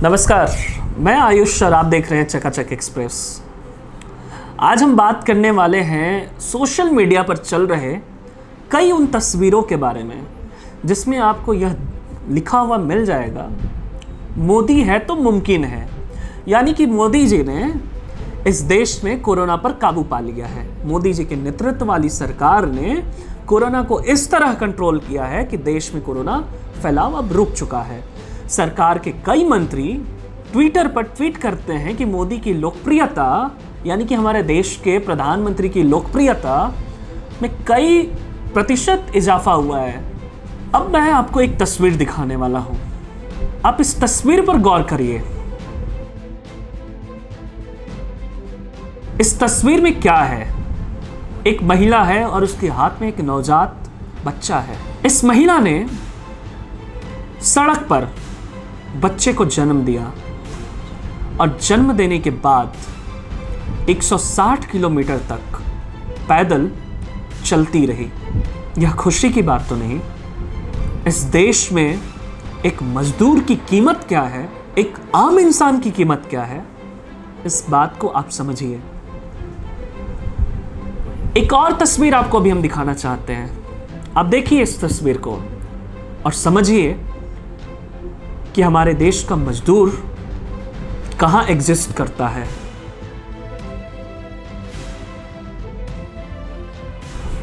नमस्कार, मैं आयुष और आप देख रहे हैं चकाचक एक्सप्रेस। आज हम बात करने वाले हैं सोशल मीडिया पर चल रहे कई उन तस्वीरों के बारे में जिसमें आपको यह लिखा हुआ मिल जाएगा, मोदी है तो मुमकिन है। यानी कि मोदी जी ने इस देश में कोरोना पर काबू पा लिया है। मोदी जी के नेतृत्व वाली सरकार ने कोरोना को इस तरह कंट्रोल किया है कि देश में कोरोना फैलाव अब रुक चुका है। सरकार के कई मंत्री ट्विटर पर ट्वीट करते हैं कि मोदी की लोकप्रियता, यानी कि हमारे देश के प्रधानमंत्री की लोकप्रियता में कई प्रतिशत इजाफा हुआ है। अब मैं आपको एक तस्वीर दिखाने वाला हूं, आप इस तस्वीर पर गौर करिए। इस तस्वीर में क्या है? एक महिला है और उसके हाथ में एक नवजात बच्चा है। इस महिला ने सड़क पर बच्चे को जन्म दिया और जन्म देने के बाद 160 किलोमीटर तक पैदल चलती रही। यह खुशी की बात तो नहीं। इस देश में एक मजदूर की कीमत क्या है, एक आम इंसान की कीमत क्या है, इस बात को आप समझिए। एक और तस्वीर आपको अभी हम दिखाना चाहते हैं। आप देखिए इस तस्वीर को और समझिए कि हमारे देश का मजदूर कहां एग्जिस्ट करता है।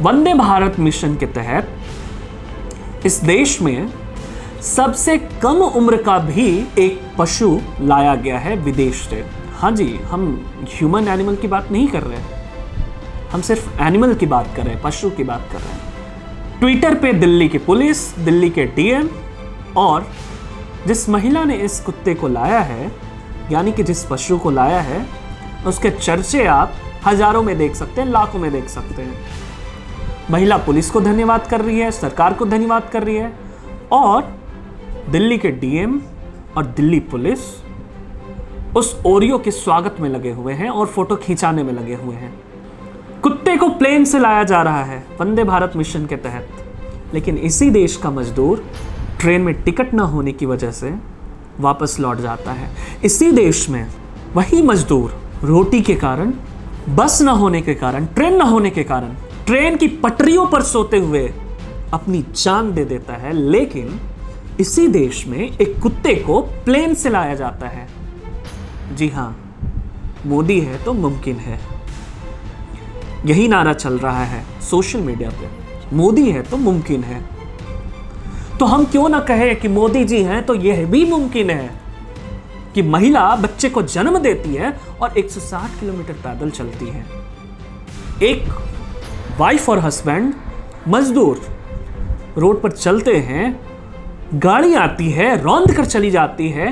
वंदे भारत मिशन के तहत इस देश में सबसे कम उम्र का भी एक पशु लाया गया है विदेश से। हाँ जी, हम ह्यूमन एनिमल की बात नहीं कर रहे, हम सिर्फ एनिमल की बात कर रहे हैं, पशु की बात कर रहे हैं। ट्विटर पे दिल्ली की पुलिस, दिल्ली के डीएम और जिस महिला ने इस कुत्ते को लाया है, यानी कि जिस पशु को लाया है, उसके चर्चे आप हजारों में देख सकते हैं, लाखों में देख सकते हैं। महिला पुलिस को धन्यवाद कर रही है, सरकार को धन्यवाद कर रही है और दिल्ली के डीएम और दिल्ली पुलिस उस ओरियो के स्वागत में लगे हुए हैं और फोटो खिंचाने में लगे हुए हैं। कुत्ते को प्लेन से लाया जा रहा है वंदे भारत मिशन के तहत, लेकिन इसी देश का मजदूर ट्रेन में टिकट ना होने की वजह से वापस लौट जाता है। इसी देश में वही मजदूर रोटी के कारण, बस ना होने के कारण, ट्रेन ना होने के कारण ट्रेन की पटरियों पर सोते हुए अपनी जान दे देता है। लेकिन इसी देश में एक कुत्ते को प्लेन से लाया जाता है। जी हाँ, मोदी है तो मुमकिन है, यही नारा चल रहा है सोशल मीडिया पे। मोदी है तो मुमकिन है, तो हम क्यों ना कहें कि मोदी जी हैं तो यह भी मुमकिन है कि महिला बच्चे को जन्म देती है और 160 किलोमीटर पैदल चलती है। एक वाइफ और हस्बैंड मजदूर रोड पर चलते हैं, गाड़ी आती है, रौंद कर चली जाती है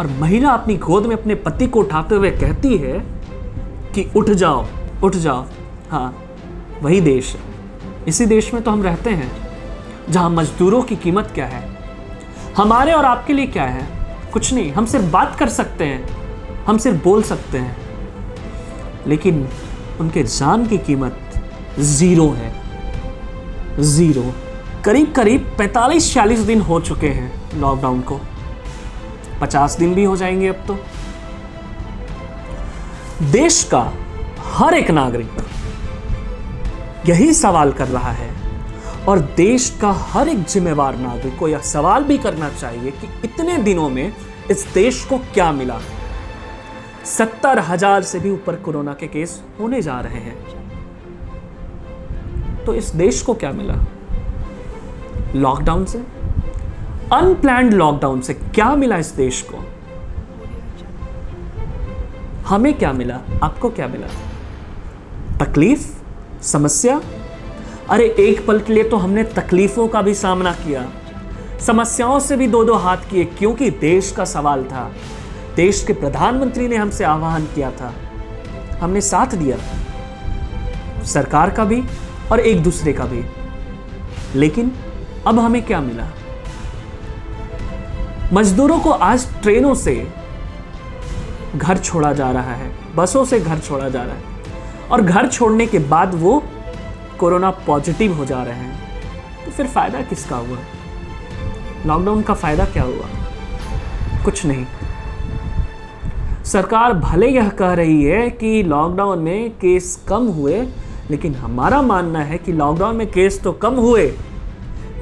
और महिला अपनी गोद में अपने पति को उठाते हुए कहती है कि उठ जाओ, उठ जाओ। हाँ, वही देश है। इसी देश में तो हम रहते हैं जहां मजदूरों की कीमत क्या है, हमारे और आपके लिए क्या है। कुछ नहीं, हम सिर्फ बात कर सकते हैं, हम सिर्फ बोल सकते हैं, लेकिन उनके जान की कीमत जीरो है, जीरो। करीब करीब 45-46 दिन हो चुके हैं लॉकडाउन को, 50 दिन भी हो जाएंगे अब तो। देश का हर एक नागरिक यही सवाल कर रहा है और देश का हर एक जिम्मेवार नागरिक को यह सवाल भी करना चाहिए कि इतने दिनों में इस देश को क्या मिला। 70,000 से भी ऊपर कोरोना के केस होने जा रहे हैं, तो इस देश को क्या मिला? लॉकडाउन से, अनप्लैन्ड लॉकडाउन से क्या मिला इस देश को? हमें क्या मिला? आपको क्या मिला? तकलीफ, समस्या? अरे एक पल के लिए तो हमने तकलीफों का भी सामना किया, समस्याओं से भी दो हाथ किए, क्योंकि देश का सवाल था। देश के प्रधानमंत्री ने हमसे आह्वान किया था, हमने साथ दिया, सरकार का भी और एक दूसरे का भी। लेकिन अब हमें क्या मिला? मजदूरों को आज ट्रेनों से घर छोड़ा जा रहा है, बसों से घर छोड़ा जा रहा है और घर छोड़ने के बाद वो कोरोना पॉजिटिव हो जा रहे हैं। तो फिर फायदा किसका हुआ? लॉकडाउन का फायदा क्या हुआ? कुछ नहीं। सरकार भले यह कह रही है कि लॉकडाउन में केस कम हुए, लेकिन हमारा मानना है कि लॉकडाउन में केस तो कम हुए,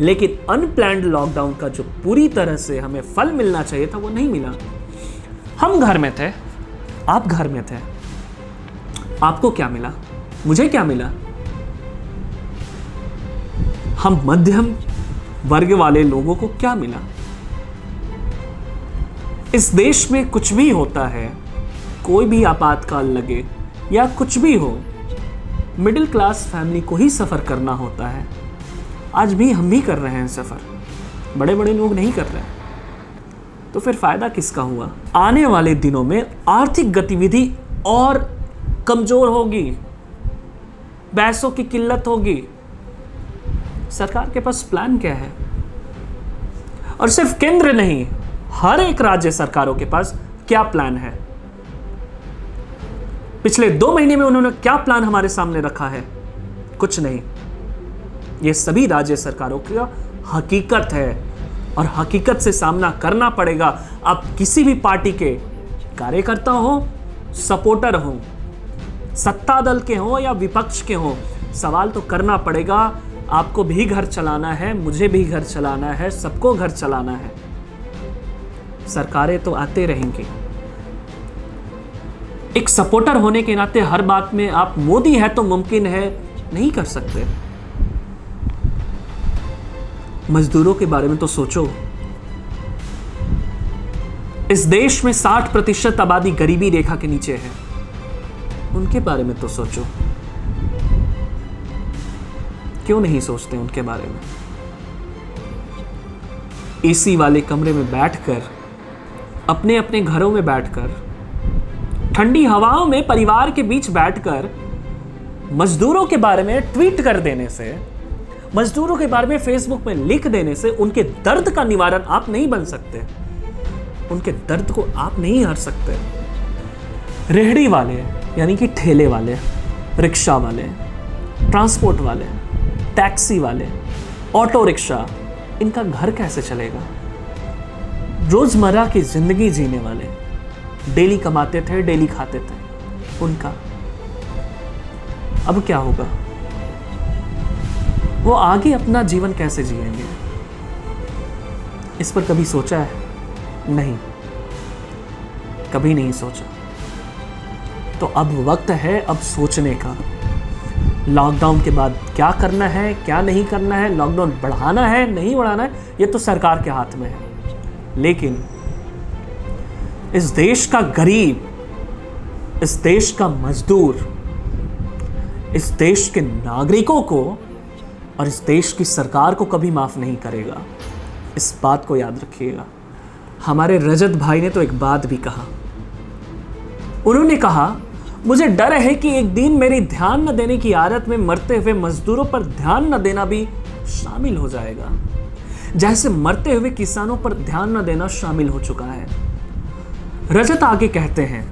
लेकिन अनप्लैन्ड लॉकडाउन का जो पूरी तरह से हमें फल मिलना चाहिए था वो नहीं मिला। हम घर में थे, आप घर में थे, आपको क्या मिला, मुझे क्या मिला? हम मध्यम वर्ग वाले लोगों को क्या मिला? इस देश में कुछ भी होता है, कोई भी आपातकाल लगे या कुछ भी हो, मिडिल क्लास फैमिली को ही सफ़र करना होता है। आज भी हम भी कर रहे हैं सफ़र, बड़े बड़े लोग नहीं कर रहे, तो फिर फ़ायदा किसका हुआ? आने वाले दिनों में आर्थिक गतिविधि और कमज़ोर होगी, पैसों की किल्लत होगी। सरकार के पास प्लान क्या है? और सिर्फ केंद्र नहीं, हर एक राज्य सरकारों के पास क्या प्लान है? पिछले 2 महीने में उन्होंने क्या प्लान हमारे सामने रखा है? कुछ नहीं। ये सभी राज्य सरकारों की हकीकत है और हकीकत से सामना करना पड़ेगा। आप किसी भी पार्टी के कार्यकर्ता हो, सपोर्टर हो, सत्ता दल के हो या विपक्ष के हो, सवाल तो करना पड़ेगा। आपको भी घर चलाना है, मुझे भी घर चलाना है, सबको घर चलाना है। सरकारें तो आते रहेंगी। एक सपोर्टर होने के नाते हर बात में आप मोदी है तो मुमकिन है नहीं कर सकते। मजदूरों के बारे में तो सोचो। इस देश में 60% आबादी गरीबी रेखा के नीचे है, उनके बारे में तो सोचो। क्यों नहीं सोचते उनके बारे में? एसी वाले कमरे में बैठकर, अपने अपने घरों में बैठकर, ठंडी हवाओं में परिवार के बीच बैठकर मजदूरों के बारे में ट्वीट कर देने से, मजदूरों के बारे में फेसबुक में लिख देने से उनके दर्द का निवारण आप नहीं बन सकते, उनके दर्द को आप नहीं हर सकते। रेहड़ी वाले यानी कि ठेले वाले, रिक्शा वाले, ट्रांसपोर्ट वाले, टैक्सी वाले, ऑटो रिक्शा, इनका घर कैसे चलेगा? रोजमर्रा की जिंदगी जीने वाले, डेली कमाते थे, डेली खाते थे, उनका अब क्या होगा? वो आगे अपना जीवन कैसे जिएंगे? इस पर कभी सोचा है? नहीं, कभी नहीं सोचा। तो अब वक्त है अब सोचने का। लॉकडाउन के बाद क्या करना है, क्या नहीं करना है, लॉकडाउन बढ़ाना है, नहीं बढ़ाना है, ये तो सरकार के हाथ में है। लेकिन इस देश का गरीब, इस देश का मजदूर, इस देश के नागरिकों को और इस देश की सरकार को कभी माफ नहीं करेगा। इस बात को याद रखिएगा। हमारे रजत भाई ने तो एक बात भी कहा। उन्होंने कहा, मुझे डर है कि एक दिन मेरी ध्यान न देने की आदत में मरते हुए मजदूरों पर ध्यान न देना भी शामिल हो जाएगा, जैसे मरते हुए किसानों पर ध्यान न देना शामिल हो चुका है। रजत आगे कहते हैं,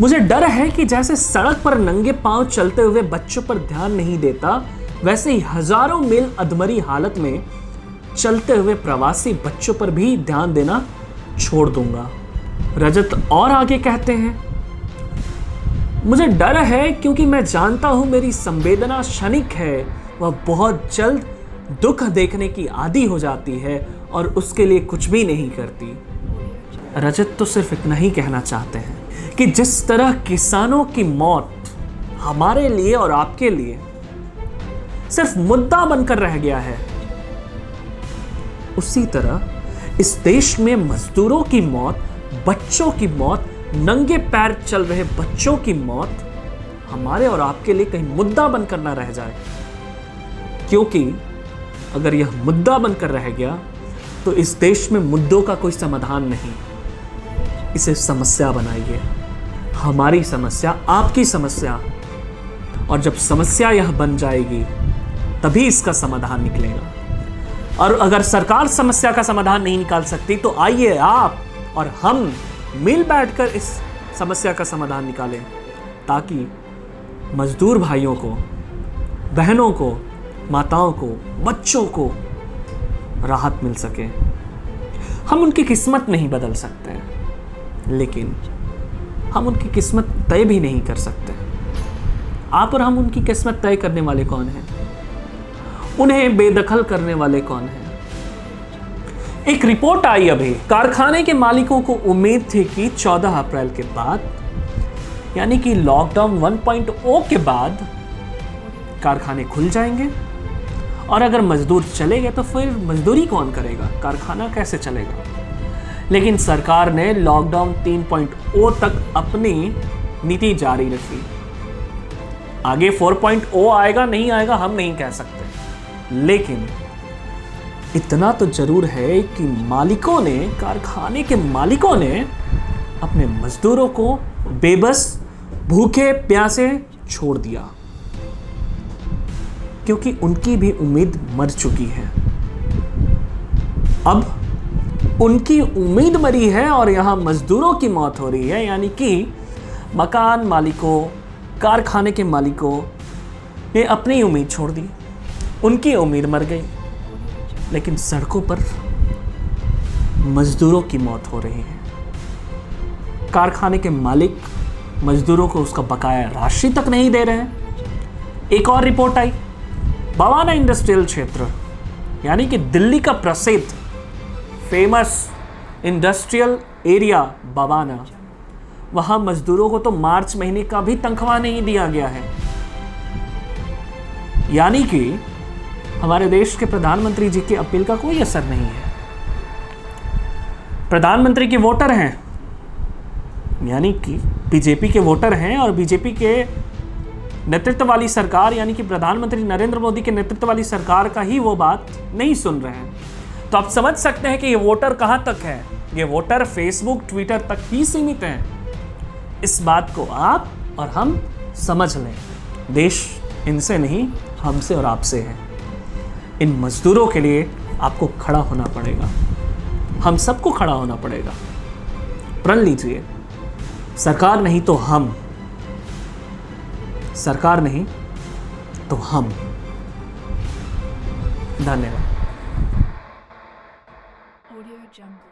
मुझे डर है कि जैसे सड़क पर नंगे पांव चलते हुए बच्चों पर ध्यान नहीं देता, वैसे ही हजारों मील अधमरी हालत में चलते हुए प्रवासी बच्चों पर भी ध्यान देना छोड़ दूंगा। रजत और आगे कहते हैं, मुझे डर है क्योंकि मैं जानता हूं मेरी संवेदना क्षणिक है, वह बहुत जल्द दुख देखने की आदी हो जाती है और उसके लिए कुछ भी नहीं करती। रजत तो सिर्फ इतना ही कहना चाहते हैं कि जिस तरह किसानों की मौत हमारे लिए और आपके लिए सिर्फ मुद्दा बनकर रह गया है, उसी तरह इस देश में मजदूरों की मौत, बच्चों की मौत, नंगे पैर चल रहे बच्चों की मौत हमारे और आपके लिए कहीं मुद्दा बनकर ना रह जाए। क्योंकि अगर यह मुद्दा बनकर रह गया तो इस देश में मुद्दों का कोई समाधान नहीं। इसे समस्या बनाइए, हमारी समस्या, आपकी समस्या, और जब समस्या यह बन जाएगी तभी इसका समाधान निकलेगा। और अगर सरकार समस्या का समाधान नहीं निकाल सकती तो आइए आप और हम मिल बैठकर इस समस्या का समाधान निकालें, ताकि मजदूर भाइयों को, बहनों को, माताओं को, बच्चों को राहत मिल सके। हम उनकी किस्मत नहीं बदल सकते, लेकिन हम उनकी किस्मत तय भी नहीं कर सकते। आप और हम उनकी किस्मत तय करने वाले कौन हैं? उन्हें बेदखल करने वाले कौन हैं? एक रिपोर्ट आई अभी, कारखाने के मालिकों को उम्मीद थी कि 14 अप्रैल के बाद, यानी कि लॉकडाउन 1.0 के बाद कारखाने खुल जाएंगे, और अगर मजदूर चले गए तो फिर मजदूरी कौन करेगा, कारखाना कैसे चलेगा। लेकिन सरकार ने लॉकडाउन 3.0 तक अपनी नीति जारी रखी। आगे 4.0 आएगा नहीं आएगा हम नहीं कह सकते, लेकिन इतना तो जरूर है कि मालिकों ने, कारखाने के मालिकों ने अपने मजदूरों को बेबस, भूखे प्यासे छोड़ दिया, क्योंकि उनकी भी उम्मीद मर चुकी है। अब उनकी उम्मीद मरी है और यहां मजदूरों की मौत हो रही है, यानी कि मकान मालिकों, कारखाने के मालिकों ने अपनी उम्मीद छोड़ दी, उनकी उम्मीद मर गई, लेकिन सड़कों पर मजदूरों की मौत हो रही है। कारखाने के मालिक मजदूरों को उसका बकाया राशि तक नहीं दे रहे हैं। एक और रिपोर्ट आई, बवाना इंडस्ट्रियल क्षेत्र, यानी कि दिल्ली का प्रसिद्ध फेमस इंडस्ट्रियल एरिया बवाना, वहां मजदूरों को तो मार्च महीने का भी तनख्वाह नहीं दिया गया है। यानी कि हमारे देश के प्रधानमंत्री जी की अपील का कोई असर नहीं है। प्रधानमंत्री के वोटर हैं, यानी कि बीजेपी के वोटर हैं, और बीजेपी के नेतृत्व वाली सरकार, यानी कि प्रधानमंत्री नरेंद्र मोदी के नेतृत्व वाली सरकार का ही वो बात नहीं सुन रहे हैं। तो आप समझ सकते हैं कि ये वोटर कहां तक है। ये वोटर फेसबुक, ट्विटर तक ही सीमित हैं। इस बात को आप और हम समझ लें। देश इनसे नहीं, हमसे और आपसे है। इन मजदूरों के लिए आपको खड़ा होना पड़ेगा, हम सबको खड़ा होना पड़ेगा। प्रण लीजिए, सरकार नहीं तो हम, सरकार नहीं तो हम। धन्यवाद। Audio Jungle.